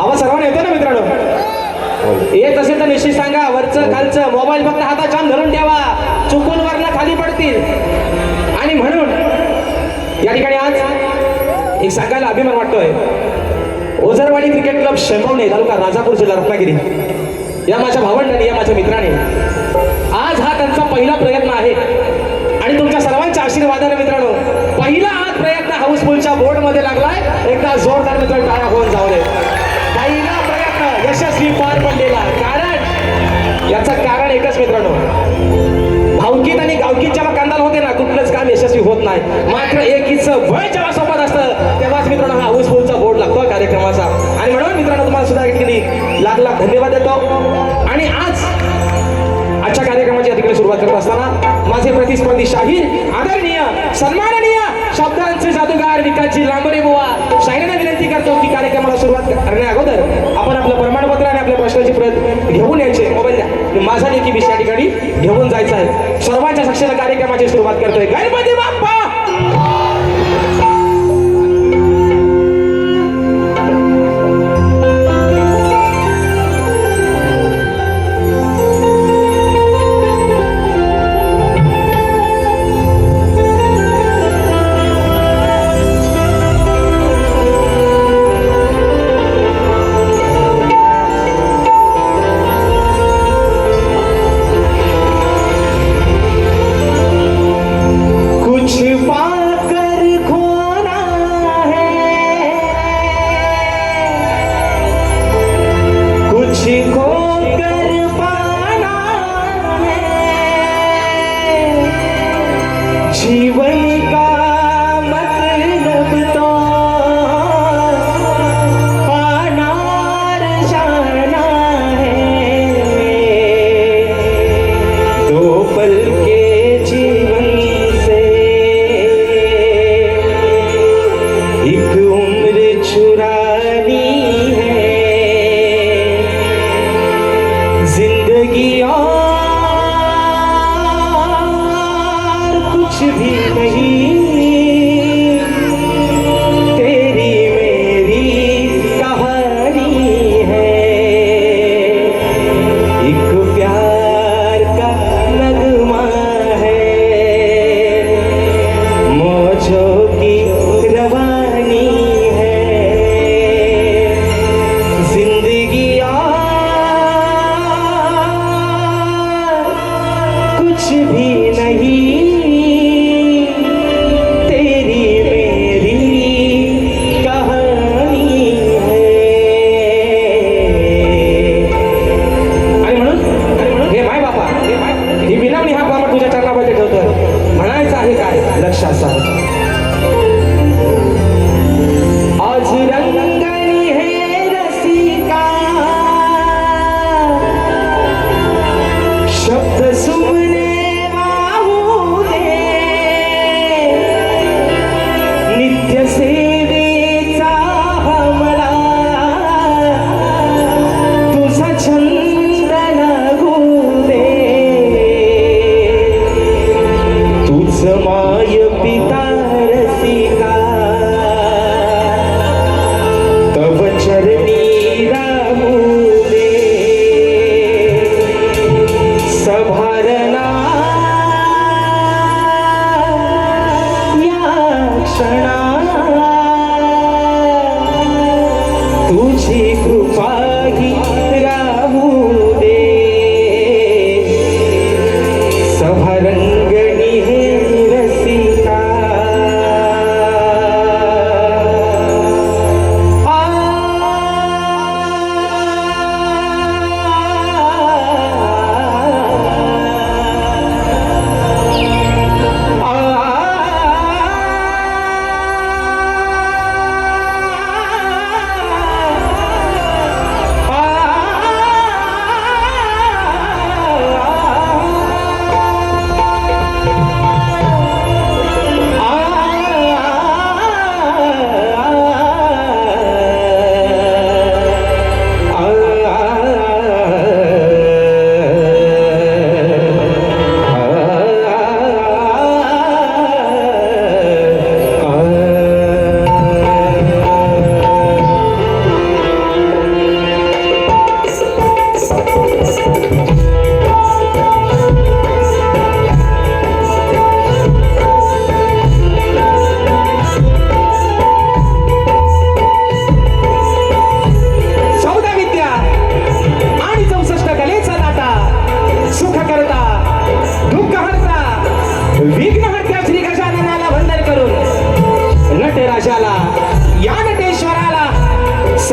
आवाज सर्वांना येतो ना मित्रांनो? येत असेल तर निश्चित सांगा. वरचं खालचं मोबाईल फक्त हातात छान धरून ठेवा, चुकून वरनं खाली पडतील. आणि म्हणून या ठिकाणी आज एक सांगायला अभिमान वाटतोय. ओझरवाडी क्रिकेट क्लब शेंबवणे तालुका राजापूर जिल्हा रत्नागिरी या माझ्या भावंडांनी, या माझ्या मित्राने आज हा त्यांचा पहिला प्रयत्न आहे. आणि तुमच्या सर्वांच्या आशीर्वादाने मित्रांनो पहिला आज प्रयत्न हाऊसफुलच्या बोर्ड मध्ये लागलाय. एकदा जोरदार मित्र टाळ्या होऊन जाऊ दे. पहिला प्रयत्न यशस्वी पार पडलेला. कारण याचं कारण एकच मित्रांनो, भावकीत आणि गावकीत जेव्हा कांदाल होते ना कुठलंच काम यशस्वी होत नाही. मात्र एकीचं वय जेव्हा सोबत असतं तेव्हाच मित्रांनो हा हाऊसफुलचा बोर्ड लागतो कार्यक्रमाचा. आणि म्हणून मित्रांनो तुम्हाला सुद्धा किती लाख लाख धन्यवाद देतो. आणि आज आजच्या कार्यक्रमाची या ठिकाणी सुरुवात करत असताना माझे प्रतिस्पर्धी शाहीर, आदरणीय, सन्माननीय शब्दांचे जादूगार विकासजी लांबरे बुवा शाहिरांना विनंती करतो की कार्यक्रमाला सुरुवात करण्या अगोदर आपण आपलं प्रमाणपत्र आणि आपल्या प्रश्नाची प्रत घेऊन यायचे. मोबाईल द्या. माझा देखील विषय या ठिकाणी घेऊन जायचा आहे. सर्वांच्या साक्षीने कार्यक्रमाची सुरुवात करतोय. गणपती बाप्पा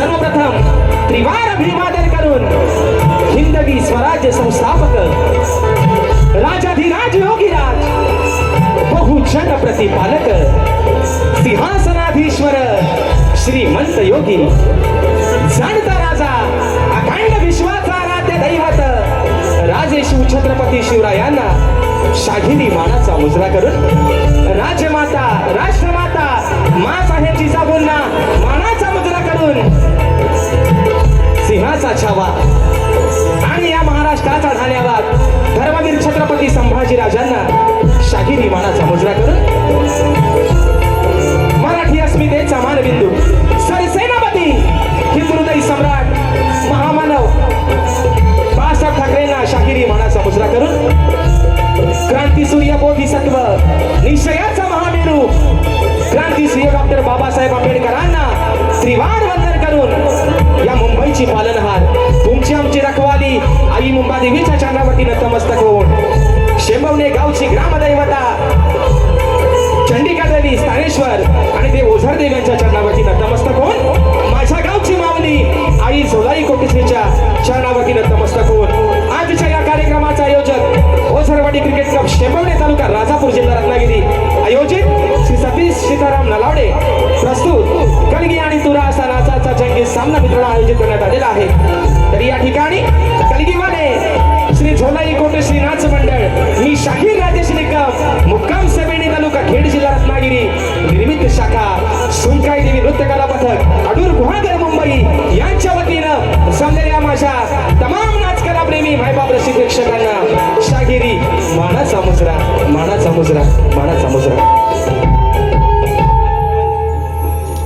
सर्वप्रथम त्रिवार अभिवादन करून हिंदवी स्वराज्य संस्थापक राजाधिराज योगीराज बहुजन प्रतिपालक सिंहासनाधीश्वर श्रीमंत योगी जाणता राजा अखंड विश्वाचा आराध्य दैवत राजे शिवछत्रपती शिवरायांना शाहिरी मानाचा मुजरा करून राजमाता राष्ट्रमाता मा साहेबची जागोंना मानाचा मुजरा करून सिंहाचा छावा आणि या महाराष्ट्राचा ढाल्यावर धर्मवीर छत्रपती संभाजी राजांना शाहिरी मानाचा मुजरा करून मराठी अस्मितेचा मानबिंदू सरसेनापती हिंदुहृदय सम्राट महामानव बाळासाहेब ठाकरेंना शाहिरी मानाचा मुजरा करून क्रांती सूर्य बोधिसत्व निश्चयाचा महामेरू क्रांती सूर्य डॉक्टर बाबासाहेब आंबेडकरांना त्रिवार वंदन करून या मुंबईची पालनहार तुमची आमची रखवाली आई मुंबादेवीच्या चरणावरती नतमस्तक होऊन शेंबवणे गावची ग्रामदैवता चंडिका देवी स्थानेश्वर आणि ते ओझर देवी यांच्या चरणावरती नतमस्तक होऊन माझ्या गावची माऊली आई झोलाई कोटेश्वरीच्या चरणावरती नतमस्तक होऊन आजच्या या कार्यक्रमाचा आयोजक ओझरवाडी क्रिकेट क्लब शेंबवणे तालुका राजापूर जिल्हा रत्नागिरी आयोजित श्री सतीश सीताराम नलावडे प्रस्तुत कलगी आणि तुरा असा नाचाचा जंगी सामना मित्रांनो आयोजित करण्यात आलेला आहे. तर या ठिकाणी कलगीवाले श्री झोलाई कोटेश्वरी नाच मंडळ मी शाहीर राजेश निकम मुक्काम सभेणी तालुका खेड जिल्हा रत्नागिरी निर्मित शाखा सुनकाई देवी नृत्य कला पथक अडूर गुहागर मुंबई यांच्या वतीनं जमलेल्या माझ्या तमाम नाचकला प्रेमी मायबाप रसिक प्रेक्षकांना शाहिरी मानाचा मुजरा मानाचा मुजरा मानाचा मुजरा.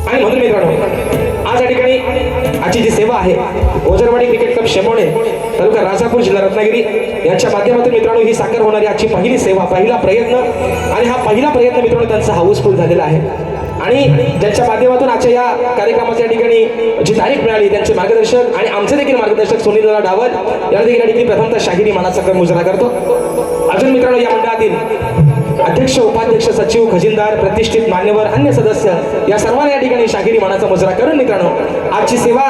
आणि म्हणून मित्रांनो आज या ठिकाणी आजची जी सेवा आहे ओझरवाडी क्रिकेट क्लब शेंबवणे तालुका राजापूर जिल्हा रत्नागिरी यांच्या माध्यमातून मित्रांनो ही साकार होणारी आजची पहिली सेवा पहिला प्रयत्न आणि हा पहिला प्रयत्न मित्रांनो त्यांचा हाऊसफुल झालेला आहे. आणि ज्यांच्या माध्यमातून आजच्या या कार्यक्रमाच्या ठिकाणी जी तारीख मिळाली त्यांचे मार्गदर्शक आणि आमचे देखील मार्गदर्शक सुनीलला डावल यांना देखील या ठिकाणी प्रथमतः शाहिरी मानाचा मुजरा करतो. अजून मित्रांनो या मंडळातील अध्यक्ष उपाध्यक्ष सचिव खजिनदार प्रतिष्ठित मान्यवर अन्य सदस्य या सर्वांना या ठिकाणी शाहिरी मानाचा मुजरा करून मित्रांनो आजची सेवा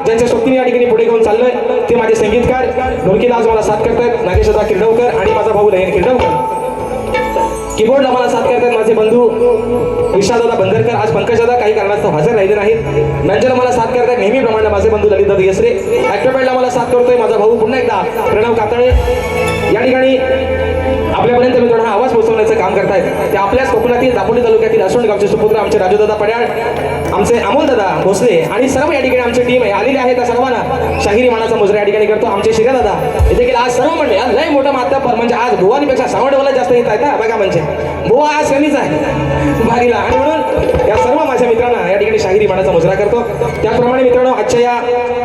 ज्यांच्या सोबतीने या ठिकाणी पुढे घेऊन चाललोय ते माझे संगीतकार ढोलकीला आज मला साथ करतात नागेशदा किर्डवकर आणि माझा भाऊ लयन किर्डवकर. कीबोर्डला मला साथ करतात माझे बंधू विशालदादा बंदरकर आज पंकजदादा काही कारणास्तव हजर राहिले नाहीत. नंजला मला साथ करतात नेहमीप्रमाणे माझे बंधू ललितदादा येसरे. ऍक्टरपॅडला मला साथ करतोय माझा भाऊ पुन्हा एकदा प्रणव कातळे. या ठिकाणी आपल्यापर्यंत मित्रांनो हा आवाज पोहोचवण्याचं काम करतायत ते आपल्याच कोकणातील दापोली तालुक्यातील असोंड गावचे सुपुत्र आमचे राजूदादा पड्याळ आमचे अमोलदादा भोसले आणि सर्व या ठिकाणी आमची टीम आहे आलेली आहे त्या सर्वांना शाहिरी मानाचा मुजरा या ठिकाणी करतो. आमचे शिरादादा हे देखील आज सर्व म्हणले लय मोठा माध्यम म्हणजे आज भुवानीपेक्षा सावंडवाला जास्त येत आहेत ना बघा म्हणजे बुवा आज कमीच आहे भारीला. आणि म्हणून या सर्व माझ्या मित्रांना या ठिकाणी शाहिरी मानाचा मुजरा करतो. त्याचप्रमाणे मित्रांनो आजच्या या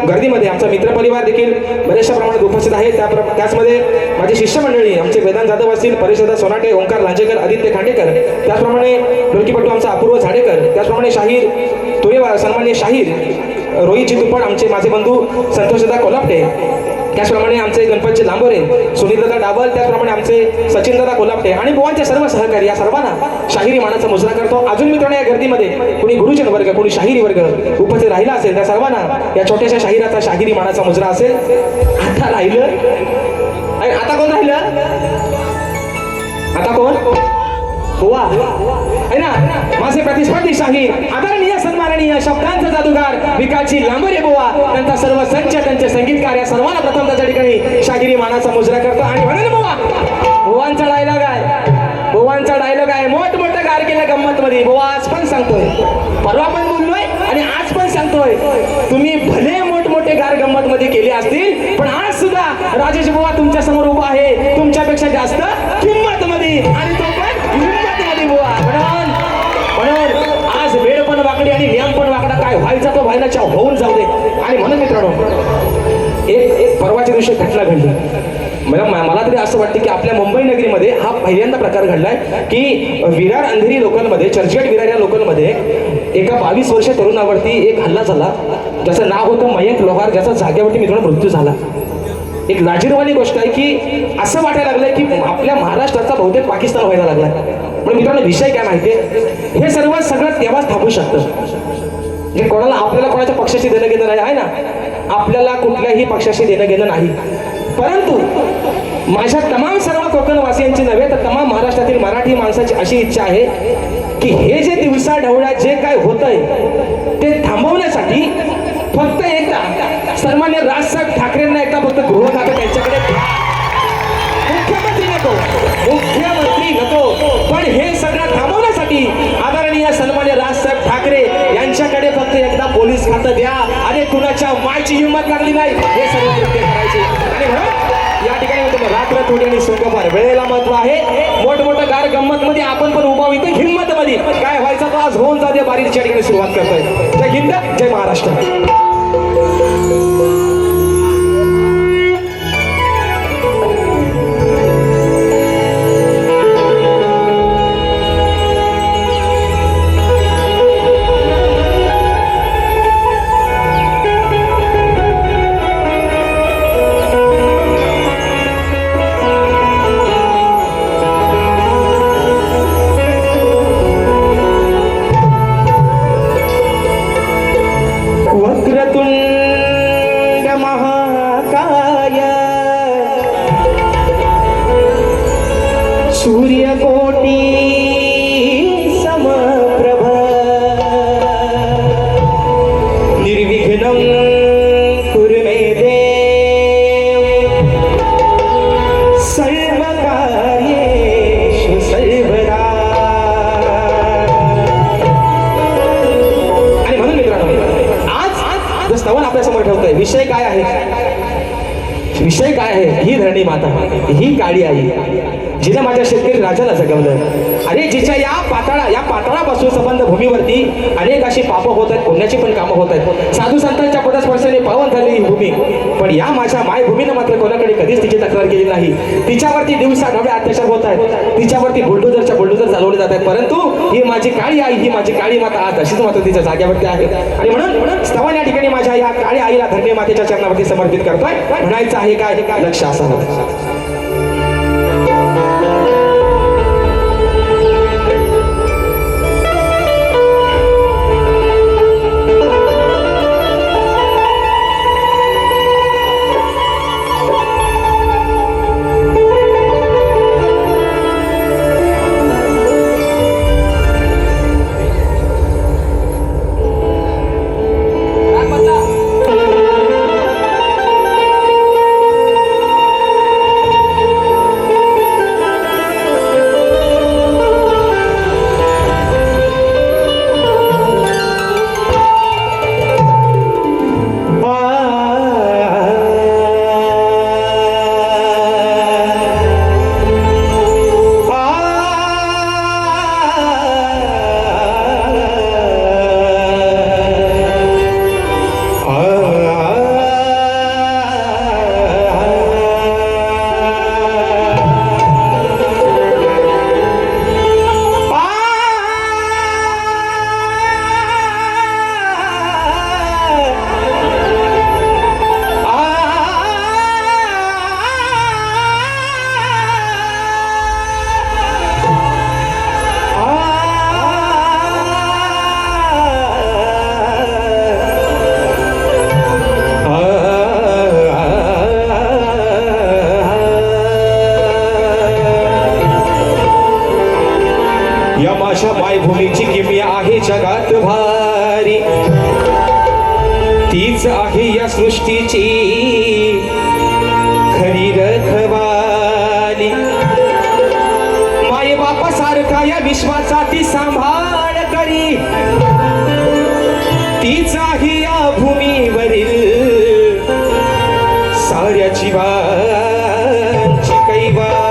गर्दीमध्ये आमचा मित्रपरिवार देखील बऱ्याचशा प्रमाणात उपस्थित आहे. त्याचमध्ये माझी शिष्यमंडळी आमचे वेदांत जाधव असतील परिषदा सोनाटे ओंकार लांजेकर आदित्य खांडेकर त्याचप्रमाणे ढोलकीपट्टू आमचा अपूर्व झाडेकर त्याचप्रमाणे शाहीर तुरेवार सन्मान्य शाहीर रोहितजी दुप्पड आमचे माझे बंधू संतोषदा कोल्हापटे त्याचप्रमाणे आमचे गणपतजी लांबोरे सुनीलदादा डाबल त्याचप्रमाणे आमचे सचिनदादा कोल्हापटे आणि बुवांचे सर्व सहकारी या सर्वांना शाहिरी मानाचा मुजरा करतो. अजून मित्रांनो या गर्दीमध्ये कोणी गुरुजन वर्ग कोणी शाहिरी वर्ग उपस्थित राहिला असेल त्या सर्वांना या छोट्याशा शाहिराचा शाहिरी मानाचा मुजरा असेल. आता राहिलं आता कोण राहिलं आता कोण हुआ है ना माझे प्रतिस्पर्धी शाहीर आदरणीय सन्माननीय शब्दांचा जादूगार विकासजी लांबरे बुवा त्यांचा सर्व संच त्यांचे संगीतकार या सर्वांना प्रथम त्याच्या ठिकाणी शाहिरी मानाचा मुजरा करतो. आणि म्हणून बुवा बुवांचा डायलॉग आहे मोठमोठं गार केलं गंमत मध्ये बुवा आज पण सांगतोय परवा पण बोललोय आणि आज पण सांगतोय तुम्ही भले मोठमोठे गार गंमत मध्ये केले असतील पण आज सुद्धा राजेश बुवा तुमच्या समोर उभा आहे तुमच्यापेक्षा जास्त किंमत मध्ये आणि तो पण हिंमत मध्ये बुवा. म्हणून आज वेळ पण वाकडी आणि नियम पण वाकडा काय व्हायचा तो व्हायला होऊन जाऊ दे. आणि म्हणून मित्रांनो एक परवाच्या दिवशी घटना घडली मला तरी असं वाटतं की आपल्या मुंबई नगरीमध्ये हा पहिल्यांदा प्रकार घडलाय की विरार अंधेरी लोकलमध्ये चर्चगेट विरार या लोकलमध्ये एका 22 वर्षीय तरुणावरती एक हल्ला झाला ज्याचं नाव होतं मयंक लोहार ज्याचा जागेवरती मित्रांनो मृत्यू झाला. एक लाजिरवाणी गोष्ट आहे की असं वाटायला लागलंय की आपल्या महाराष्ट्राचा बहुतेक पाकिस्तान व्हायला लागलाय. पण मित्रांनो विषय काय माहितीये हे सगळं तेव्हाच थांबू शकतं म्हणजे कोणाला आपल्याला कोणाच्या पक्षाशी देणं घेणं नाही आहे ना, आपल्याला कुठल्याही पक्षाशी देणं घेणं नाही. परंतु माझ्या तमाम सर्व कोकणवासियांची नव्हे तर तमाम महाराष्ट्रातील मराठी माणसाची अशी इच्छा आहे की हे जे दिवसा ढवळ्या जे काय होतंय ते थांबवण्यासाठी फक्त एकदा सन्मान्य राजसाहेब ठाकरेंना एकदा फक्त गृह खातं त्यांच्याकडे मुख्यमंत्री नको, पण हे सगळं थांबवण्यासाठी आदरणीय सन्मान्य राजसाहेब ठाकरे यांच्याकडे फक्त एकदा पोलीस खातं द्या. आणि कुणाच्या मायची हिंमत लागली नाही हे सर्व कृत्य करायचे. आणि म्हणून या ठिकाणी रात्र थोडी आणि सुखपार वेळेला महत्व आहे. मोठमोठं गार गंमत मध्ये आपण पण उभा इथे हिंमत मध्ये काय व्हायचं तो आज होऊन जाऊ दे. बारीच्या ठिकाणी सुरुवात करतोय. जय हिंद, जय महाराष्ट्र. वक्रतुंड महाकाय सूर्यकोटी समप्रभ निर्विघ्नं कुरु मे देव सर्वकार्येषु सर्वदा. आणि म्हणून मित्रांनो स्तवन आपल्या समोर ठेवतोय. विषय काय आहे? विषय काय आहे? ही धरणी माता, ही काळी आई जिने माझ्या शेतकरी राजाला जगवलं. अरे जिच्या या पाताळापासून संबंध भूमीवरती अनेक अशी पापं होत आहेत, पुण्याची पण कामं होत आहेत. साधू संतांच्या पदस्पर्शाने पावन झाली ही भूमी, पण या माझ्या मायभूमीनं मात्र कोणाकडे कधीच तिची तक्रार केली नाही. तिच्यावरती दिवसा ढवळे अत्याचार होत आहेत, तिच्यावरती बुलडोजर चालवले जात आहेत. परंतु ही माझी काळी आई, ही माझी काळी माता आज अशीच मात्र तिच्या जाग्यावरती आहे. आणि म्हणून स्तवन या ठिकाणी माझ्या या काळी आईला धरणी मातेच्या चरणावरती समर्पित करतोय. म्हणायचं आहे काय? लक्ष असावं. या माझ्या मायभूमीची किमया आहे जगात भारी, तीच आहे या सृष्टीची खरी रखवाली. माय बापा सारखा या विश्वाचा ती सांभाळ करी, तीच आहे या भूमीवरील साऱ्या जीवांची कैवारी.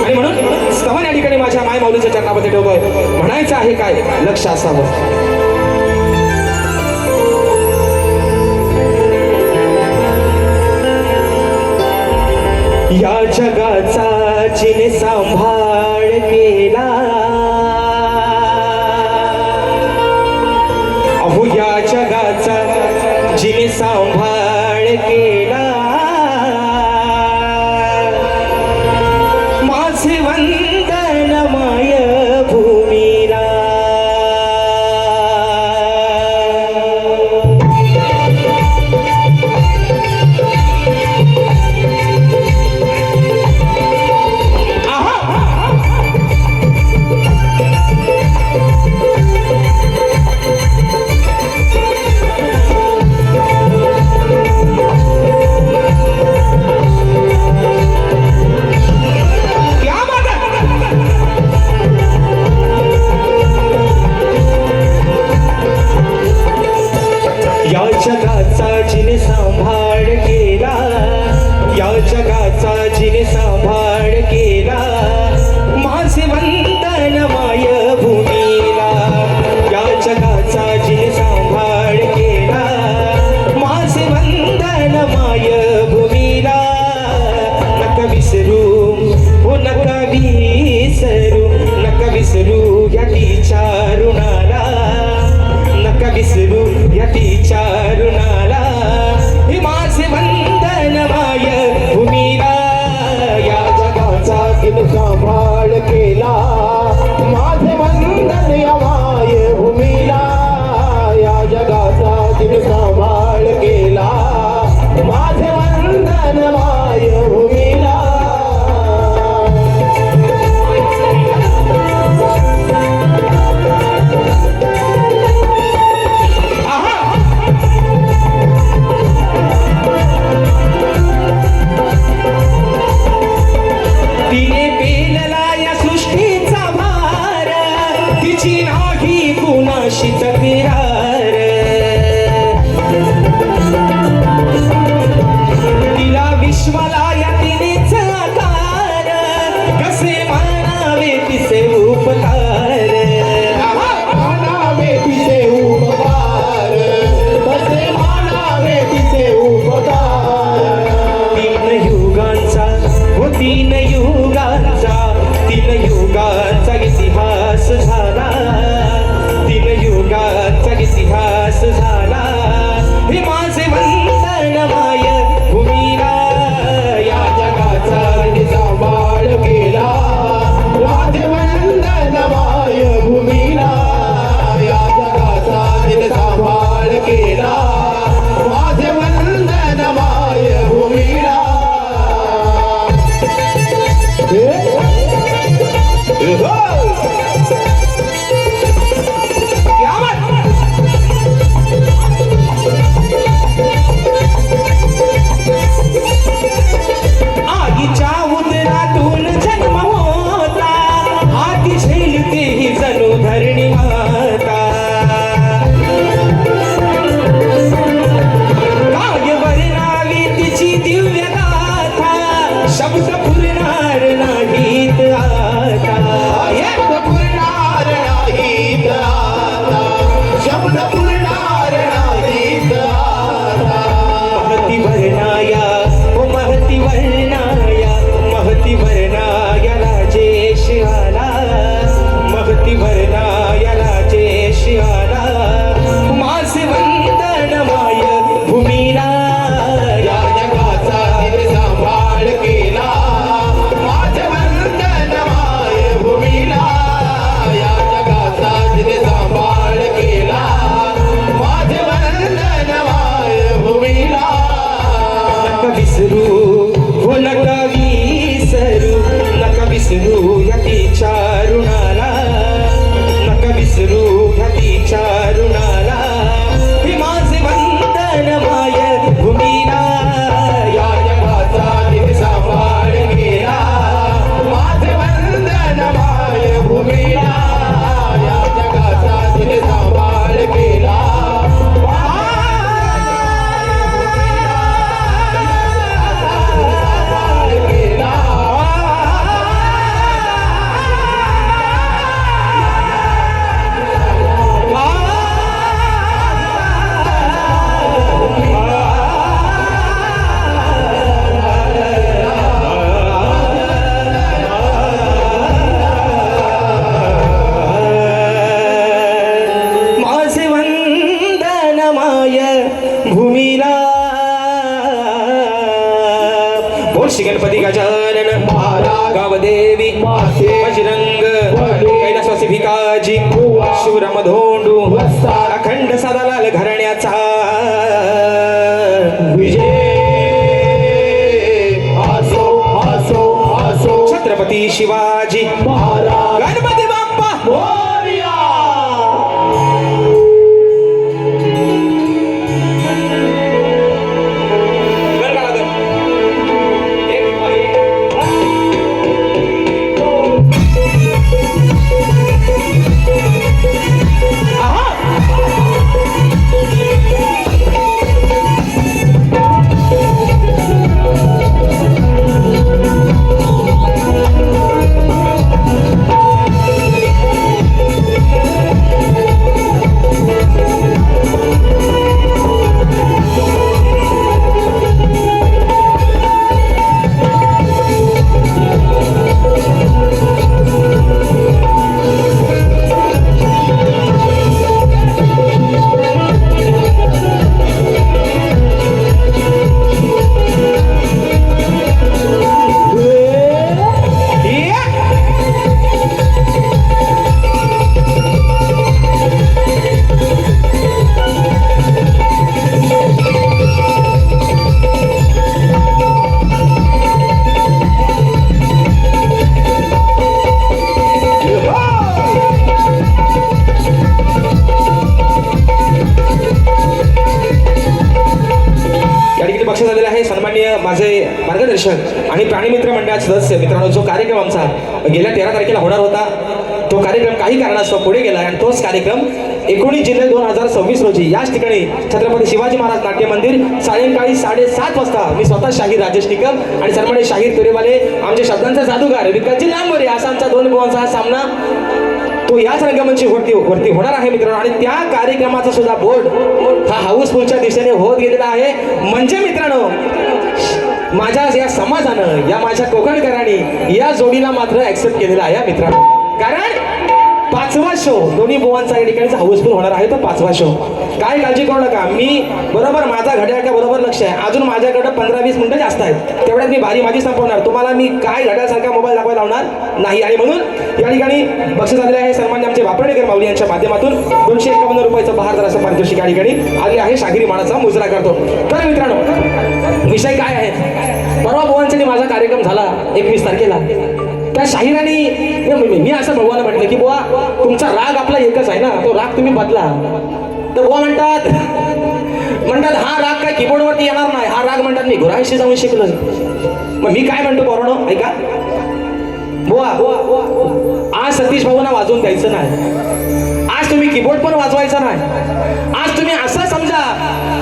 आणि म्हणून स्तवन या ठिकाणी माझ्या माय माऊलीच्या चरणामध्ये ठेवतोय. म्हणायचं आहे काय? लक्ष असावं. या जगाचा जिने सांभाळ केला, अहो या जगाचा जिने सांभाळ केला, माझे वंदन माय भूमीला. जगाचा जिने सांभाळ केला, या जगाचा जिने सांभाळ केला, माझे वंदन माय भूमीला. या जगाचा जिने सांभाळ केला, माझे वंदन माय भूमीला. नका विसरू, हो नका विसरू, नका विसरू या तिच्या ऋणाला, नका विसरू या तिच्या ऋणाला. हे माझे वंदन माय भूमीला. या जगाचा तिने सांभाळ केला, माझे वंदन या माय भूमीला. या जगाचा तिने सांभाळ केला, माझे वंदन माय भूमीला. तिने पेलला या सृष्टीचा भार, तिची नाही कुणाशी तक्रार. तिला विश्वाला या तिनेच आकार, कसे मानावे तिचे उपकार. मानावे तिचे उपकार, कसे मानावे तिचे उपकार. तीन युगांचा, हो तीन युगांचा, तीन युगांचा इतिहास झाला, तीन युगांचा इतिहास झाला. हे माझे वंदन माय भूमीला. या जगाचा तिने सांभाळ केला, माझे वंदन माय भूमीला. या जगाचा तिने सांभाळ केला, माझे वंदन माय भूमीला. आईच्या उदरातून जन्म होता, हाती झेलते ही जणू धरणी माता. काय वर्णावी तिची दिव्य गाथा, शब्द पुरणार नाहीत आता. शब्द पुरणार नाहीत आता, शब्द पुरणार नाहीत आता. महती वर्णाया, ओ महती वर्णाया, महती वर्णाया राजेश आला, महती वर्णाया राजेश आला. माझे वंदन माय भूमीला. या जगाचा तिने सांभाळ केला, माझे वंदन माय भूमीला. या जगाचा तिने सांभाळ केला, माझे वंदन माय भूमीला. नका विसरू, हो नका विसरू, नका विसरू या तिच्या ऋणाला, नका विसरू या तिच्या ऋणाला. हे माझे वंदन माय भूमीला. या जगाचा तिने सांभाळ केला, माझे वंदन माय भूमीला. या जगाचा तिने सांभाळ केला. माझे वंदन माय भूमीला. बोल श्री गणपती गजानन महाराज, गावदेवी बजरंग, कैलासवासी भिकाजी, शिवराम धोंडू, अखंड सदालाल घराण्याचा विजय असो असो असो. छत्रपती शिवाजी महाराज, गणपती बाप्पा मोरया. झालेले आहे सन्माननीय माझे मार्गदर्शक आणि प्राणीमित्र मंडळाचे सदस्य. मित्रांनो, जो कार्यक्रम आमचा गेल्या 13 तारखेला होणार होता तो कार्यक्रम काही कारणास्तव पुढे गेला आणि तोच कार्यक्रम 19 जुलै 2026 रोजी याच ठिकाणी छत्रपती शिवाजी महाराज नाट्य मंदिर सायंकाळी 7:30 वाजता मी स्वतः शाहीर राजेश निकम आणि सन्माननीय शाहीर तुरेवाले आमचे शब्दांचा जादूगार विकासजी लांबोरे असा आमचा 2 बुवांचा हा सामना तो याच रंगमंची वरती होणार आहे मित्रांनो. आणि त्या कार्यक्रमाचा सुद्धा बोर्ड हा हाऊसफुलच्या दिशेने होत गेलेला आहे. म्हणजे मित्रांनो, माझ्या या समाजानं या माझ्या कोकणकरांनी या जोडीला मात्र ऍक्सेप्ट केलेला आहे मित्रांनो. कारण 5वा शो दोन्ही बुवांचा या ठिकाणी हाऊसफुल होणार आहे. तो 5वा शो. काय काळजी करू नका, मी बरोबर माझा घड्याळच्या बरोबर लक्ष आहे. अजून माझ्याकडे 15-20 मिनिटं जास्त आहेत. तेवढ्यात मी भारी माझी संपवणार. तुम्हाला मी काय घड्याळसारखा मोबाईल दाखवायला लावणार नाही. आणि म्हणून या ठिकाणी बक्षीस आलेले आहे सन्मान्य आमचे बापणेकर माऊली यांच्या माध्यमातून 251 रुपयाचं बहारदार असं पारितोषिक या ठिकाणी आले आहे. शाहिरी मानाचा मुजरा करतो. तर मित्रांनो, विषय काय आहे, परवा बुवांचा माझा कार्यक्रम झाला 21 तारखेला. त्या शाहिरांनी मी असं भगवान म्हटलं की बुवा तुमचा राग आपला एकच आहे ना, तो राग तुम्ही बदला. तर बुवा म्हणतात हा राग काय कीबोर्डवरती येणार नाही. हा राग म्हणतात मी गुरांशी जाऊन शिकलो. मग मी काय म्हणतो पोरांनो, ऐका बुवा, आज सतीश भाऊंना वाजवून द्यायचं नाही. आज तुम्ही कीबोर्ड पण वाजवायचा नाही. आज तुम्ही असं समजा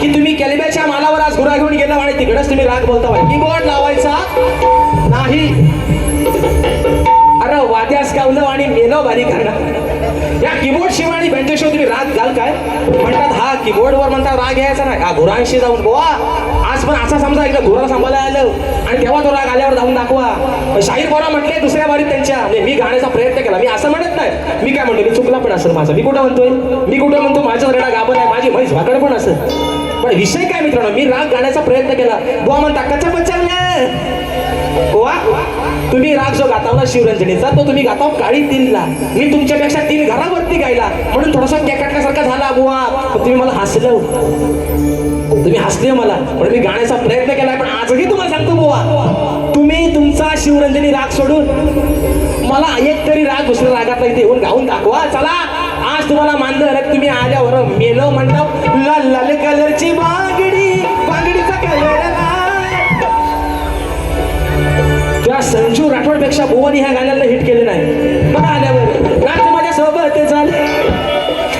की तुम्ही कॅलिब्याच्या मालावर आज गुरा घेऊन गेला आणि तिकडेच तुम्ही राग बोलता. कीबोर्ड लावायचा नाही. अरे वाद्यास गावलं आणि मेलो बारी करणार. या कीबोर्ड शिवाय आणि बेंचशिवाय तुम्ही राग घाल काय म्हणतात. हा कीबोर्डवर म्हणतात राग घ्यायचा नाही. हा गुरांशी जाऊन बुवा आज पण असा समजा एकदा गुराला सांभाळायला आलं आणि तेव्हा तो राग आल्यावर जाऊन दाखवा. शाहीर बोरा म्हटले दुसऱ्या बारीत त्यांच्या मी गाण्याचा प्रयत्न केला. मी असं म्हणत नाही. मी काय म्हणतो, मी चुकला पण असेल माझा. मी कुठं म्हणतो माझा रेडा गाभण आहे, माझी म्हैस भाकड पण असेल. पण विषय काय मित्रांनो, मी राग गाण्याचा प्रयत्न केला. बुवा म्हणता कच्चा पच्चावलं बुवा तुम्ही राग जो गातावला शिवरंजनीचा तो तुम्ही गाताव काळी 3ला. मी तुमच्यापेक्षा 3 घरावरती गायला म्हणून थोडासा केकाटल्यासारखा झाला बुवा. तुम्ही मला हसलं, तुम्ही हसले मला, पण मी गाण्याचा प्रयत्न केला. पण आजही तुम्हाला सांगतो बुवा, तुम्ही तुमचा शिवरंजनी राग सोडून मला एक तरी राग दुसऱ्या रागातला इथे येऊन गाऊन दाखवा. चला आज तुम्हाला मानलं. तुम्ही आल्यावर मेलो म्हणतो लाल लाल कलरची बांगडीचा कलर त्या संजू राठोडपेक्षा बुवानी ह्या गाण्याला हिट केले नाही. बघा आल्यावर राज माझ्या सोबत झाले.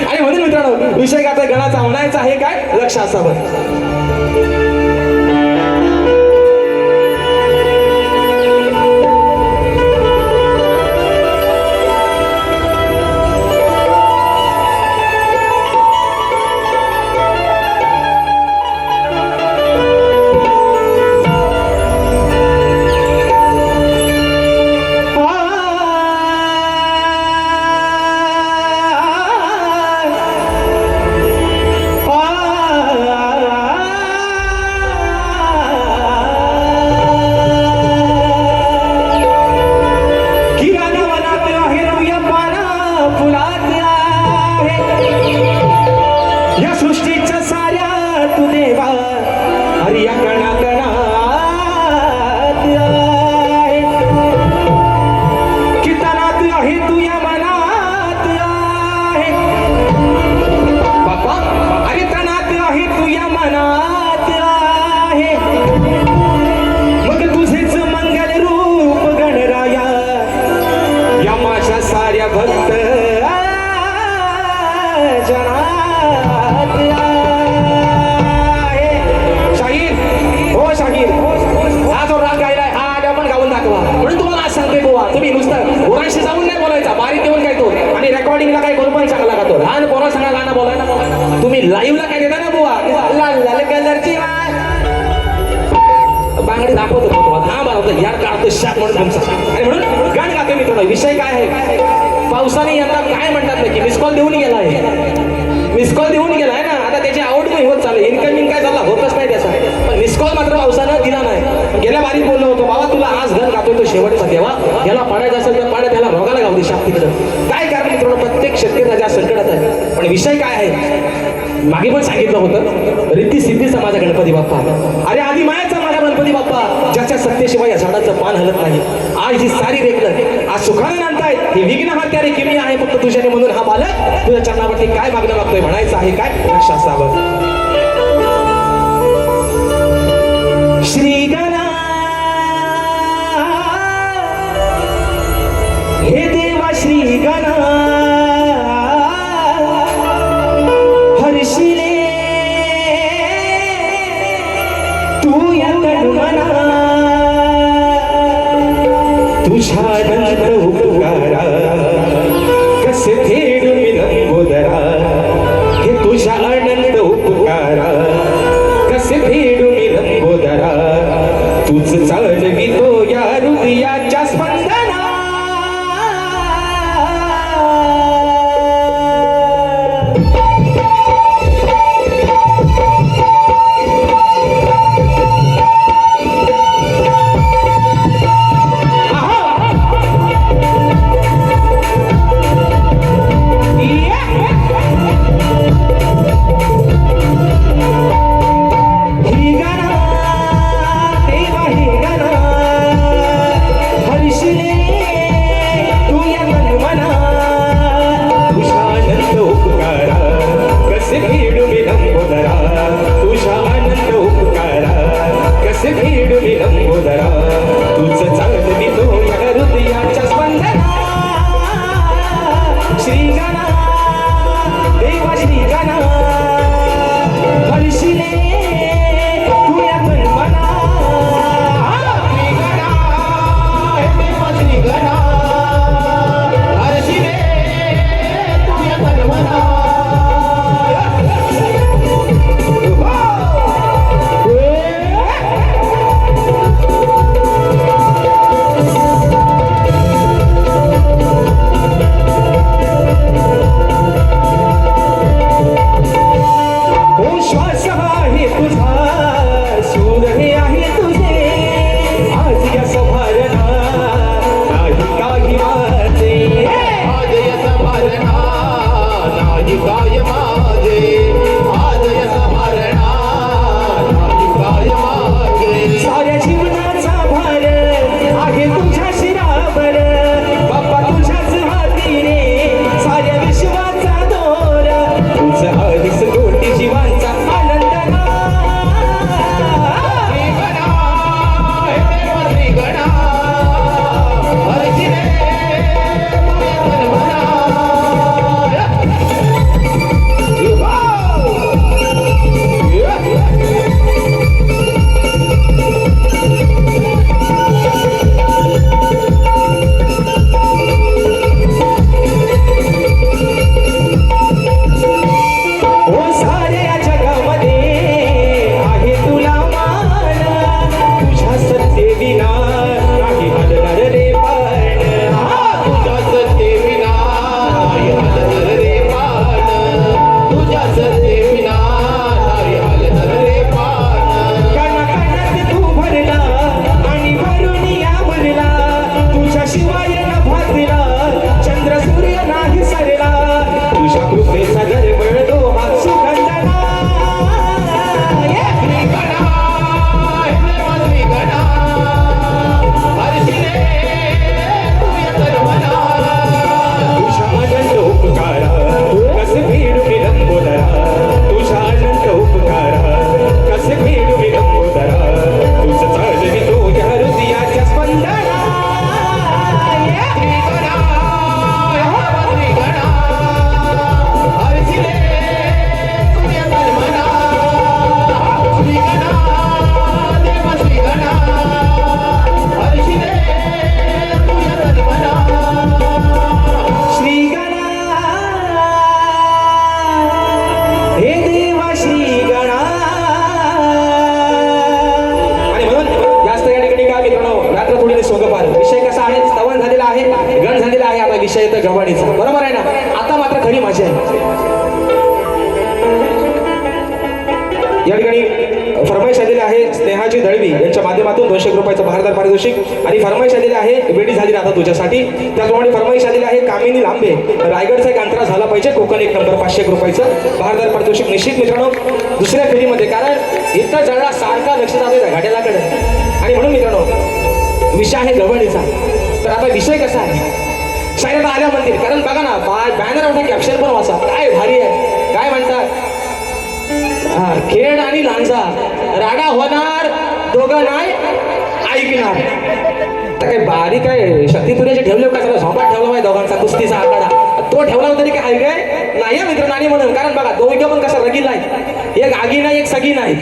आणि म्हणून मित्रांनो, विषय गाता गणाचा म्हणायचा आहे काय लक्ष असावं. तुम्ही नुसतं गुरांशी जाऊन नाही बोलायचा, बारीक देऊन काय तो आणि रेकॉर्डिंगला काय गोलपण चांगला का तो लहान पोरा सांगा गाणं बोलायला. तुम्ही लाईव्हला काय देता ना बुवा लाल लाल कलरची बांगडी दाखवतो तुम्हाला. हा बरोबर यार काढतो शाप म्हणून तुमचा. आणि म्हणून गाणं गातो मी थोडा. विषय काय आहे, पावसाने यंदा काय म्हणतात ना की मिस कॉल देऊन गेला आहे. मिस कॉल देऊन गेलाय ना, आता त्याची आवड नाही होत चालू. इन्कमिंग काय झाला होतच नाही त्याचा. पण मिस कॉल मात्र पावसानं दिला नाही. गेल्या बारीक बोललो होतो बाबा तुला आज घर गातोय तो शेवटचा देवा, याला पाडायचं असेल तर पाड्या, त्याला रोगाला गाव दे शाप तिकडं. काय कारण मित्रांनो, प्रत्येक शेतकरी ज्या संकटात आहे. पण विषय काय आहे, मागे पण सांगितलं होतं रिद्धी सिद्धीचा माझा गणपती बाप्पा. अरे आधी मायाचा माझा गणपती बाप्पा, ज्याच्या सत्तेशिवाय या झाडाचं पान हलत नाही. आज ही सारी रेखलं आज सुखाने आणतायत. ही विघ्न हा त्यारे किमी आहे फक्त तुझ्याने, म्हणून हा बालक तुझ्या चरणावरती काय मागणं मागतोय म्हणायचं आहे काय लक्ष असावं. मना तुझ्या अनंत उपकारा कसे फेडू मी लंबोदरा हे तुझ्या अनंत उपकारा कसे फेडू मी लंबोदरा तूच चालवितो या हृदयाच्या स्पंदना विषय तर गवाणीचा, बरोबर आहे ना. आता मात्र खरी मजा आहे. या ठिकाणी फरमाईश आलेली आहे स्नेहाजी दळवी यांच्या माध्यमातून 200 रुपयाचं बहारदार पारितोषिक आणि फरमाईश आलेली आहे वेडी झाली राहता तुझ्यासाठी. त्याचप्रमाणे फरमाईश आलेली आहे कामिनी लांबे रायगडचा एक अंतरा झाला पाहिजे कोकण 1 नंबर 500 रुपयाचं बहारदार पारितोषिक निश्चित मित्रांनो दुसऱ्या फेरीमध्ये, कारण इथं जरा सारखा लक्ष जातोय घाट्यालाकडे. आणि म्हणून मित्रांनो विषय आहे गवळीचा. तर आता विषय कसा आहे शायद आल्या मंदिर, कारण बघा ना बॅनर मोठा कॅप्शन पण वाचा काय भारी आहे. काय म्हणतात खेड आणि लांजा राडा होणार दोघं नाही ऐकणार. तर काय बारीक काय शक्तिपुऱ्याचे ठेवले का सगळं झोपाट ठेवला पाहिजे दोघांचा कुस्तीचा आखाडा तो तो ठेवला तरी काय काय नाही या मित्र नाही म्हणून, कारण बघा दोघं पण कसा रगील नाही, एक आगी नाही एक सगी नाही.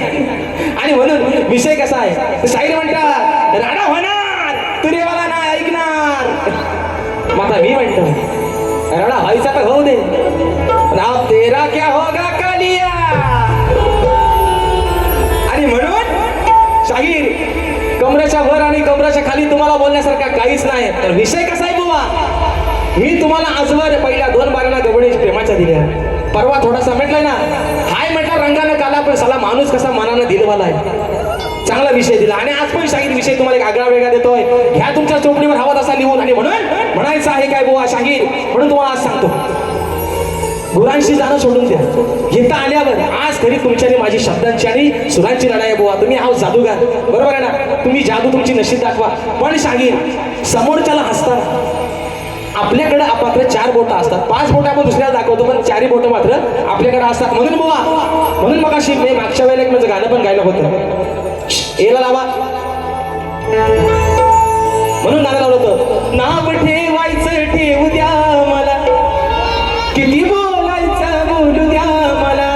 आणि म्हणून विषय कसा आहे, शाहीर म्हणतात राणा होणार तुरेवाला नाही ऐकणार. मग आता मी म्हणतो राणा व्हायचा तर होऊ दे, राव तेरा क्या होगा कालिया. आणि म्हणून शाहीर कमरेच्या वर आणि कमरेच्या खाली तुम्हाला बोलण्यासारखा काहीच नाही. तर विषय कसा आहे बुवा, मी तुम्हाला आजवर पहिल्या 2 बारांना गवळीच प्रेमाच्या दिल्या, परवा थोडासा म्हटलंय ना हाय म्हटलं रंगानं काला, पण साला माणूस कसा मनानं दिलवाला आहे, चांगला विषय दिला. आणि आज पण शाहीर विषय तुम्हाला एक आगळा वेगळा देतोय, ह्या तुमच्या चोपडीवर हवा तसा लिहून. आणि म्हणून म्हणायचं आहे काय बुवा शाहीर, म्हणून तुम्हाला आज सांगतो गुरांशी जाणं सोडून द्या. इथं आल्यावर आज खरी तुमच्या आणि माझी शब्दांची आणि सुरांची लढाई बुवा. तुम्ही आहो जादूगार, बरोबर आहे ना, तुम्ही जादू तुमची नशीब दाखवा. पण शाहीर समोरच्याला हसताना आपल्याकडे मात्र 4 बोटं असतात, 5 बोटं आपण दुसऱ्याला दाखवतो, पण 4 बोटं मात्र आपल्याकडे असतात. म्हणून बुवा, म्हणून मग अशी मी मागच्या वेळेला एक माझं गाणं पण गायलं होतं, याला लावा म्हणून गाणं लावलं होतं. नाव ठेवायचं ठेवू द्या मला, किती बोलायचं बोलू द्या मला,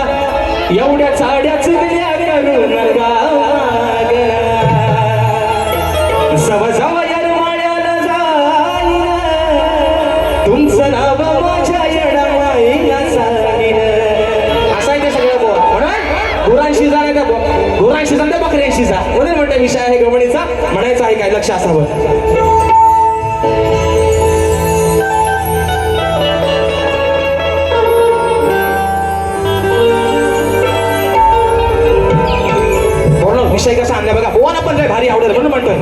एवढ्या चाड्याच दिल्या करू नका सव सव माळ्याला जाईन, तुमचं नाव माझ्या येडामाईला सांगीन. असं आहे ते सगळं बोल. म्हणून गुरांशी जा नाही त्या गुरांशी जा त्या बकऱ्यांशी जा, म्हणून म्हणते विषय आहे गवणीचा. म्हणायचं आहे काय लक्ष असावं. विषय कसा आणला बघा, बोवाना पण लय भारी आवडेल म्हणून म्हणतोय.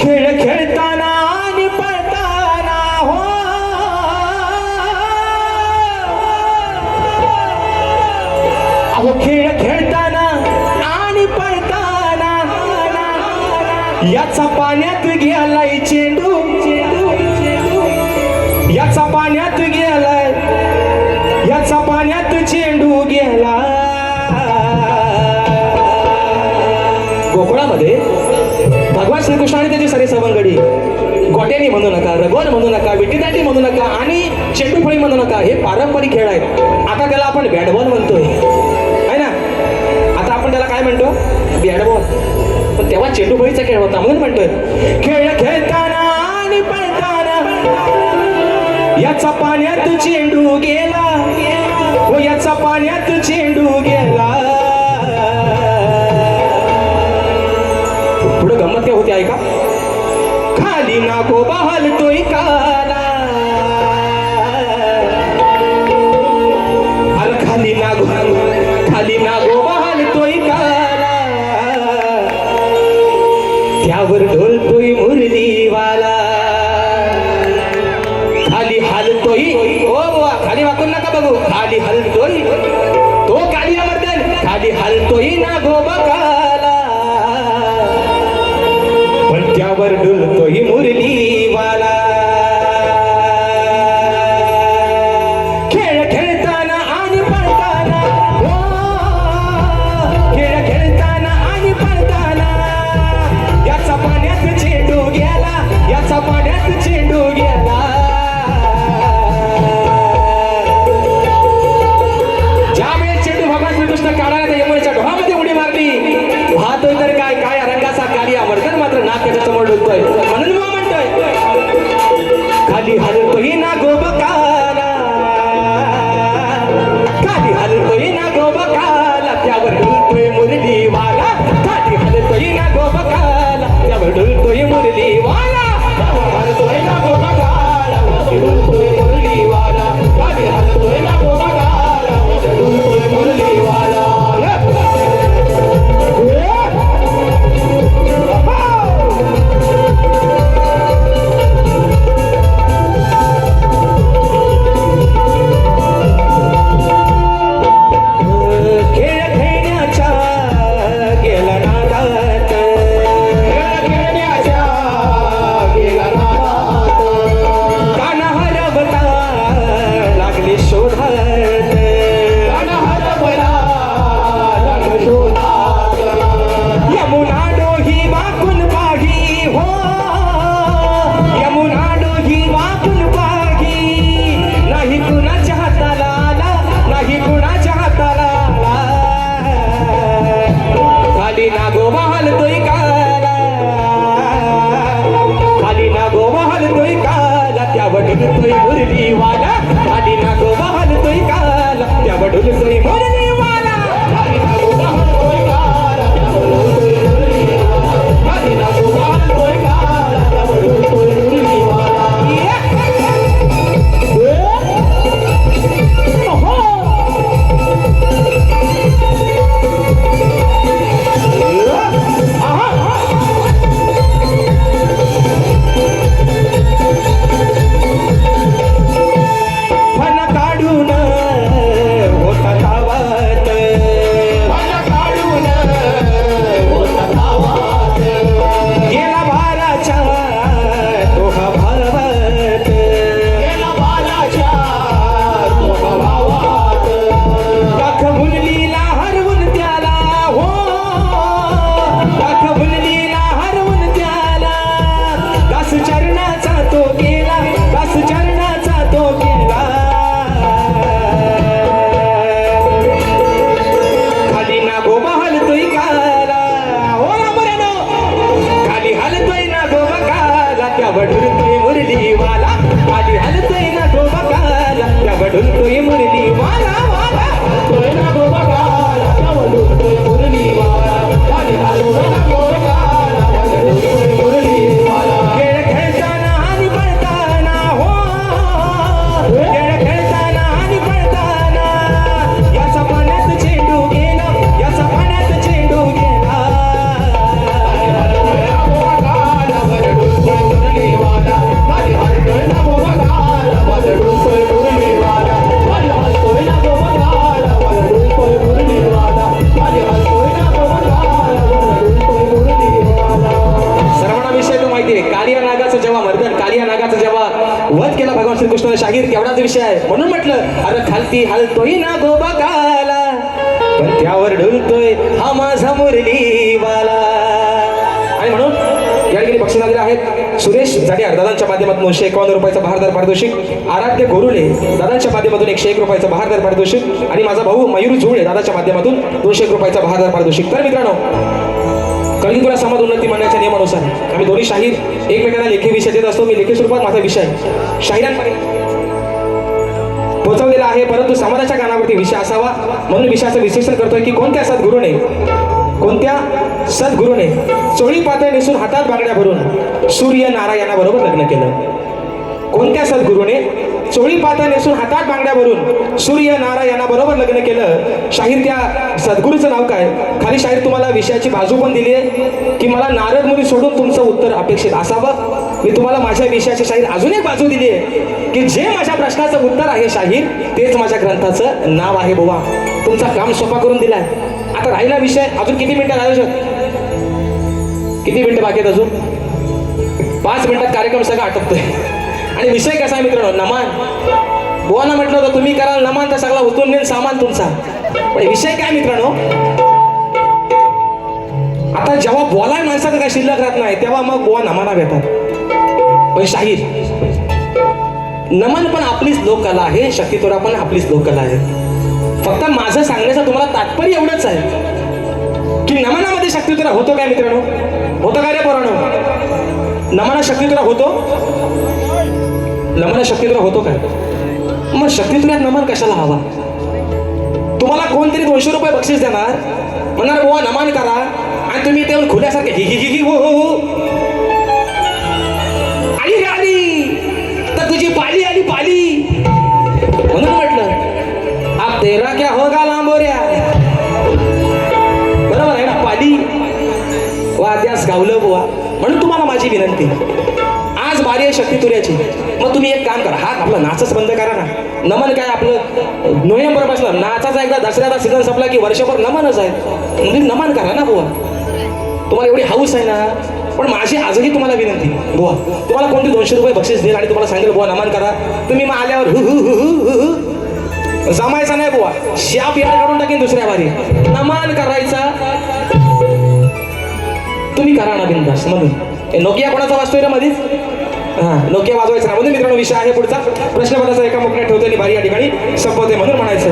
खेळ खेळताना आणि पळताना हो, अहो खेळ खेळताना आणि पळताना याचा पाण्यात गेलाय चेंडू, याचा पाण्यात गेलाय, याचा पाण्यात चेंडू गेला. गोकुळामध्ये भगवान श्रीकृष्णाने त्याची सरी सवंगडी गोट्यानी म्हणू नका, रगोन म्हणू नका, विटीदांडी म्हणू नका आणि चेंडूफळी म्हणू नका, हे पारंपरिक खेळ आहेत. आता त्याला आपण बॅटबॉल म्हणतोय है ना, आता आपण त्याला काय म्हणतो बॅटबॉल, पण तेव्हा चेंडूफळीचा खेळ होता म्हणून म्हणतोय. खेळ खेळताना आणि पळताना याचा पाण्यात चेंडू गेला, हो याचा पाण्यात चेंडू गेला. पुढे गंमत काय होती ऐका. खाली नागोबा हलतोय काला, अरे खाली नागोबा हलतोय काला, त्यावर ढोलतोय मुरलीवाला. खाली हलतोय ओ बुवा, खाली वाकून नका बघू, खाली हलतोय तो काली अमर्दन, खाली हलतोय नागोबा काला, त्यावर डुलतोय मुरलीवाला. खेळ खेळताना आणि पळताना, खेळ खेळताना आणि पळताना याचा पाण्यात चेंडू गेला, याचा पाण्यात चेंडू गेला. ज्यावेळेस चेंडू भगवान श्रीकृष्ण काढायला यमुनेच्या डोहामध्ये उडी मारली, वाहतोय तर काय काय रंगाचा काली अमर्दन मात्र नाक त्याच्या समोर डुलतोय. म्हणून मग म्हणतोय खाली हलतोय ना गोबकाला, खाली हलतोय ना गोबकाला, त्यावर डुलतोय मुरलीवाला. खाली हलतोय ना गोबकाला, त्यावर डुलतोय मुरलीवाला. हलतोय ना गोबकाला, डुलतोय मुरलीवाला. खाली हलतोय ना गोबकाला, डुलतोय मुरलीवाला. लागली शोधात खाली नागोबा हलतोय काला, खाली नागोबा हलतोय काला, त्या बडलतोय मुरलीवाला, खाली नागोबा हलतोय काला, त्या बडलतोय मुरलीवाला, खाली नागोबा हलतोय काला, त्या बडलतोय मुरलीवाला, खाली नागोबा हलतोय काला, त्या बडलतोय मुरलीवाला. वध केला भगवान श्रीकृष्णाने शाहीर केवढाच विषय आहे. म्हणून म्हटलं अरे खालती हलतोय ना गोबा काला, पण त्यावर ढुलतोय हा माझा मुरलीवाला. आणि म्हणून या ठिकाणी बक्षीस आलेले आहेत सुरेश जाडियार दादांच्या माध्यमातून 151 रुपयाचा बहारदार पारितोषिक, आराध्य गोरुले दादांच्या माध्यमातून 101 रुपयाचा बहारदार पारितोषिक आणि माझा भाऊ मयूर जुळे दादाच्या माध्यमातून 201 रुपयाचा बहारदार पारितोषिक. तर मित्रांनो, कलिंगपुरा समाज उन्नती मंडळाच्या नियमानुसार आम्ही दोन्ही शाहीर एकमेकांना लेखी विषय देत असतो. मी लेखी स्वरूपात माझा विषय शाहिरांपर्यंत पोहोचवलेला आहे, परंतु समाजाच्या कानावरती विषय असावा म्हणून विषयाचं विश्लेषण करतोय की कोणत्या सद्गुरूने चोळी पातळ नेसून हातात बांगड्या भरून सूर्य नारायणाबरोबर लग्न केलं. कोणत्या सद्गुरूने चोळी पातळ नेसून हातात बांगड्या भरून सूर्य नारायणाबरोबर लग्न केलं. शाहीर त्या सद्गुरूचं नाव काय? खाली शाहीर तुम्हाला विषयाची बाजू पण दिली आहे की मला नारद मुनी सोडून तुमचं उत्तर अपेक्षित असावं. मी तुम्हाला माझ्या विषयाची शाहीर अजून एक बाजू दिली आहे की जे माझ्या प्रश्नाचं उत्तर आहे शाहीर तेच माझ्या ग्रंथाचं नाव आहे. बुवा तुमचा काम सोपा करून दिलाय. आता राहिला विषय अजून किती मिनिटं राहू किती मिनिटं बाकी आहेत? अजून 5 मिनिटात कार्यक्रम सगळा आटपतोय. आणि विषय कसा आहे मित्रांनो? नमान. बुवाना म्हटलं होतं तुम्ही कराल नमान तर सगळा उचलून नेल सामान तुमचा. पण विषय काय मित्रांनो, आता जेव्हा बोलाय माणसाचं काय शिल्लक राहत नाही तेव्हा मग बुवा नमाना घेतात. पण शाहीर नमन पण आपलीच लोककला आहे, शक्तितोरा पण आपलीच लोककला आहे. फक्त माझं सांगण्याचं तुम्हाला तात्पर्य एवढंच आहे की नमनामध्ये शक्तितोरा होतो काय मित्रांनो? होतं काय रे पोरांनो? नमना शक्तितोरा होतो? नमन शक्तितोरा होतो काय? मग शक्तितोऱ्यात नमन कशाला हवा? तुम्हाला कोणतरी 200 रुपये बक्षीस देणार, म्हणणार बुवा नमन करा आणि तुम्ही ते खुल्यासारखे ही हो हो हो आली रे आली तर तुझी पाली आली पाली. म्हणून म्हटलं आप तेरा क्या होगा लांबोऱ्या. बरोबर आहे ना? पाली वाद्यास गावलं बुवा. म्हणून तुम्हाला माझी विनंती, आज बारी आहे शक्तितोऱ्याची, मग तुम्ही एक काम करा, हा आपला नाचच बंद करा ना. नमन काय आपलं नोव्हेंबर पासून नाचाचा एकदा दसऱ्याचा सीझन संपला की वर्षभर नमनच आहे. म्हणजे नमन करा ना बुवा. तुम्हाला एवढी हाऊस आहे ना. पण माझी आजही तुम्हाला विनंती बुवा, तुम्हाला कोणती 200 रुपये बक्षीस देईल आणि तुम्हाला सांगेल बुवा नमन करा, तुम्ही मग आल्यावर जमायचा नाही बुवा. शाप याड काढून टाकेन दुसऱ्या बारी. नमन करायचा तुम्ही करा ना बिंदास. म्हणून नोकिया कोणाचा वाजतोय ना मध्येच? हा, नोकिया वाजवायचं ना. म्हणून मित्रांनो विषय आहे पुढचा प्रश्नपत्राचा एका मुखण्यात ठेवतो आणि बारी या ठिकाणी संपवते म्हणून म्हणायचं.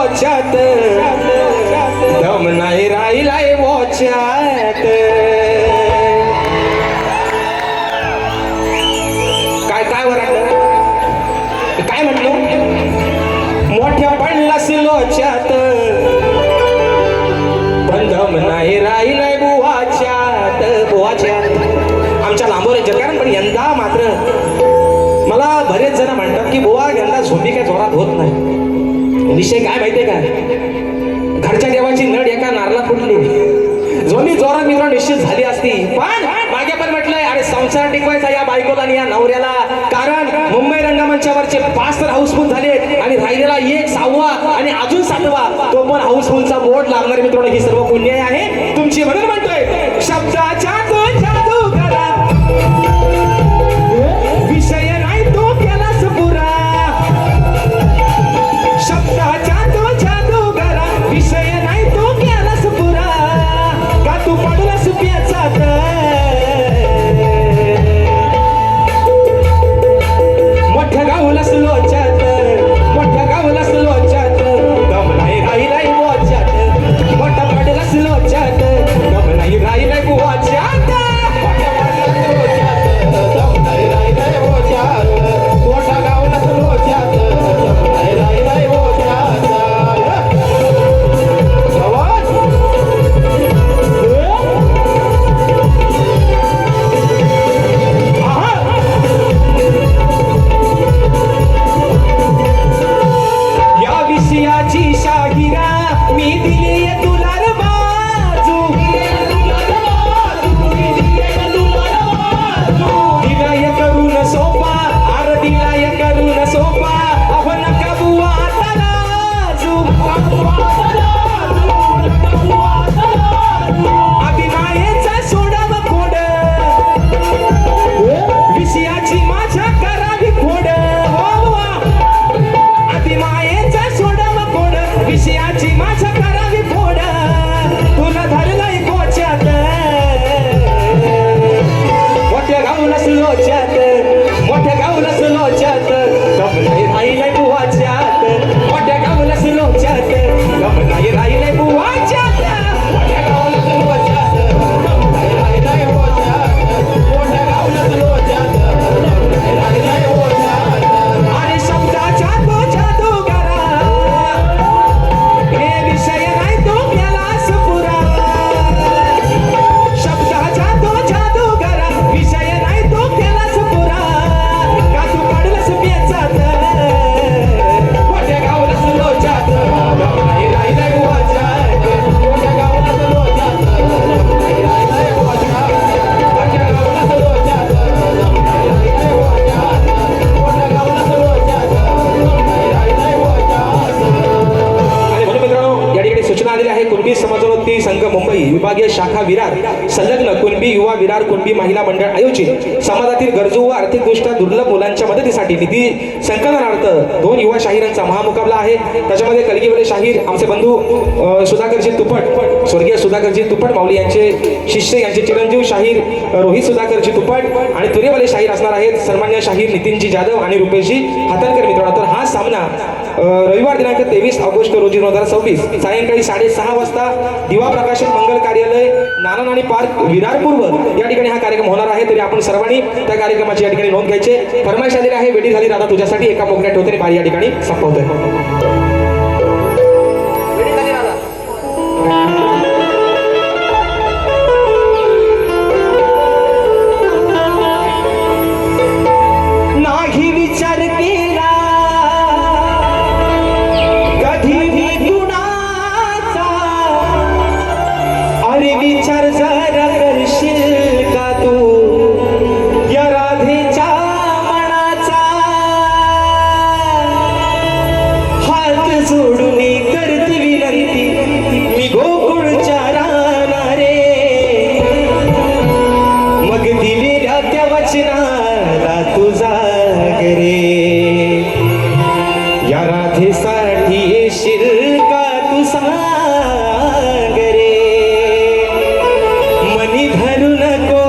लोच्यात दम नाही राहिलाय मोच्यात काय काय वराडलं काय म्हटलो मोठ्या पडलास लोच्यात पण दम नाही राहिलाय बुवाच्यात आमच्या लांबोऱ्यांच्या कारण पण यंदा मात्र मला बरेच जण म्हणतात की बुवा यंदा झोपी काय जोरात होत नाही विषय काय माहितीये का घरच्या देवाची नड एका नारला फुटली झोपी जोरात मित्र निश्चित झाली असती पण मागे पण म्हटलंय अरे संसार टिकवायचा या बायकोला आणि या नवऱ्याला कारण मुंबई रंगमंचावरचे 5 तर हाऊसफुल झाले आणि राहिलेला 1 6वा आणि अजून 7वा तो पण हाऊसफुलचा बोर्ड लागणार मित्रांनो ही सर्व पुण्य आहे तुमची म्हणून म्हणतोय शब्दाच्या तो जादू करा विषय नाही तो केलास पुरा शब्दाच्या तो जादू करा विषय नाही तो केलास पुरा का तू पडलास प्याचात मोठ्या गावलास लोच्यात मोठ्या गावलास लोच्यात दम नाही राहिलाय मोच्यात मोठा पडलास लोच्यात दम नाही राहिलाय बुवाच्यात मोठ्या पडलास लोच्यात दम नाही राहिलाय मोच्यात मोठा गावलास लोच्यात दम नाही राहिलाय मोच्यात आवाज या विषयाची शाहिरा मी दिली तुला रे बाजू दिलाय करून सोपा आर दिलाय करून सोपा अहो नका बुवा तराजू अभिनयाचा सोडाव खोड विषयाची माझ्या करावी खोड अभिमायेचा सोडव कोड विषयाची माझ्या करावी फोड तुला धरलंय कोच्यात मोठ्या गावलास लोच्यात मोठ्या गावलास लोच्यात दम नाही राहिलंय बुवाच्यात मोठ्या गावलास लोच्यात दम नाही राहिलंय बुवाच्यात मोठ्या गावलास लोच्यात दम नाही राहिलंय बुवाच्यात मोठ्या गावलास लोच्यात दम नाही राहिलंय बुवाच्यात आणि शब्दाच्या तो जादू करा हे विषय नाही तो केलास पुरा शब्दाच्या तो जादू करा विषय नाही तो केलास पुरा का तू पडलास प्याचात मोठ्या गावलास लोच्यात दम नाही राहिलाय बुवाच्यात मोठ्या गावलास लोच्यात दम नाही राहिलाय बुवाच्यात मोठ्या गावलास लोच्यात दम नाही राहिलाय बुवाच्यात मोठ्या गावलास लोच्यात दम नाही राहिलाय बुवाच्यात आणि म्हणून मित्रांनो या ठिकाणी सूचना आलेली आहे कुणबी समाजोन्नती संघ मुंबई विभागीय शाखा विरार संलग्न कुणबी युवा विरार कुणबी महिला मंडळ आयोजित समाजातील गरजू व आर्थिकदृष्ट्या दुर्लभ मुलांच्या मदतीसाठी निधी संकलनार्थ 2 युवा शाहिरांचा महामुकाबला आहे त्याच्यामध्ये कलगीवाले शाहीर आमचे बंधू सुधाकरजी तुपट स्वर्गीय सुधाकरजी तुपट माऊली यांचे शिष्य यांचे चिरंजीव शाहीर रोहित सुधाकरजी तुपट आणि तुरेवाले शाहीर असणार आहेत सन्मान्य शाहीर नितीनजी जाधव आणि रुपेशजी हातनकर मित्रांनो तर हा सामना रविवार दिनांक 23 ऑगस्ट रोजी 2026 सायंकाळी 6:30 वाजता दिवा प्रकाशन मंगल कार्यालय नाना नानी पार्क विरार पूर्व या ठिकाणी हा कार्यक्रम होणार आहे तरी आपण सर्वांनी त्या कार्यक्रमाची या ठिकाणी नोंद घ्यायचे फरमाईश आलेली आहे वेडी झाली दादा तुझ्यासाठी एका मोकळ्या ठेवते बारी या ठिकाणी संपवतोय नाही विचार केला कधी भी गुणाचा अरे विचार जरा करशील का तू या राधेच्या मनाचा हात जोडून करते विनंती मी गोकुळच्या राहणारे मग दिलेल्या त्या वचनाला तुझा रे या राधेसाठी येशील का तू सांग रे मनी धरू नको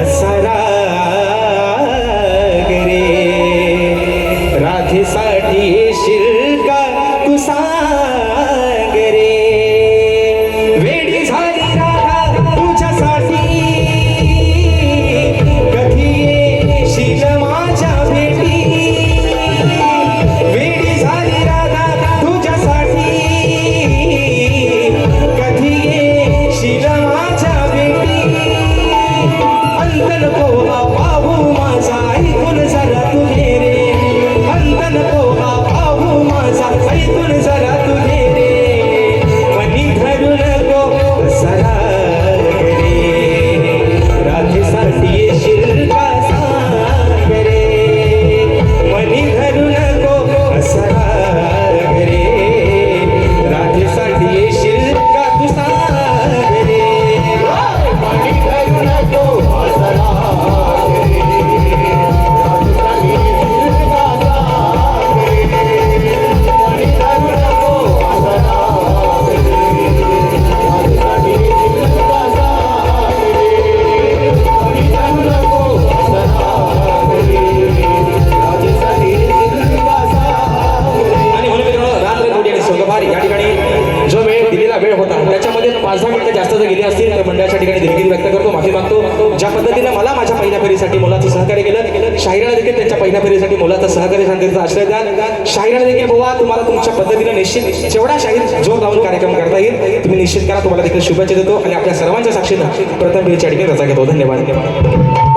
असा राग रे राधेसाठी येशील का तू सांग 5-10 मिनिटं जास्त जर गेली असतील तर मंडळाच्या ठिकाणी दिलगिरी व्यक्त करतो, माफी मागतो. ज्या पद्धतीनं मला माझ्या पहिल्या फेरीसाठी मोलाचं सहकार्य केलं, शाहिराला देखील त्यांच्या पहिल्या फेरीसाठी मोलाचं सहकार्य शांतीचा आश्रय द्या. शाहिराला देखील बुवा तुम्हाला तुमच्या पद्धतीनं निश्चित जेवढा शाहीर जोर लावून कार्यक्रम करता येईल तुम्ही निश्चित करा. तुम्हाला देखील शुभेच्छा देतो आणि आपल्या सर्वांच्या साक्षीनं प्रथम फेरीच्या ठिकाणी रजा घेतो. धन्यवाद.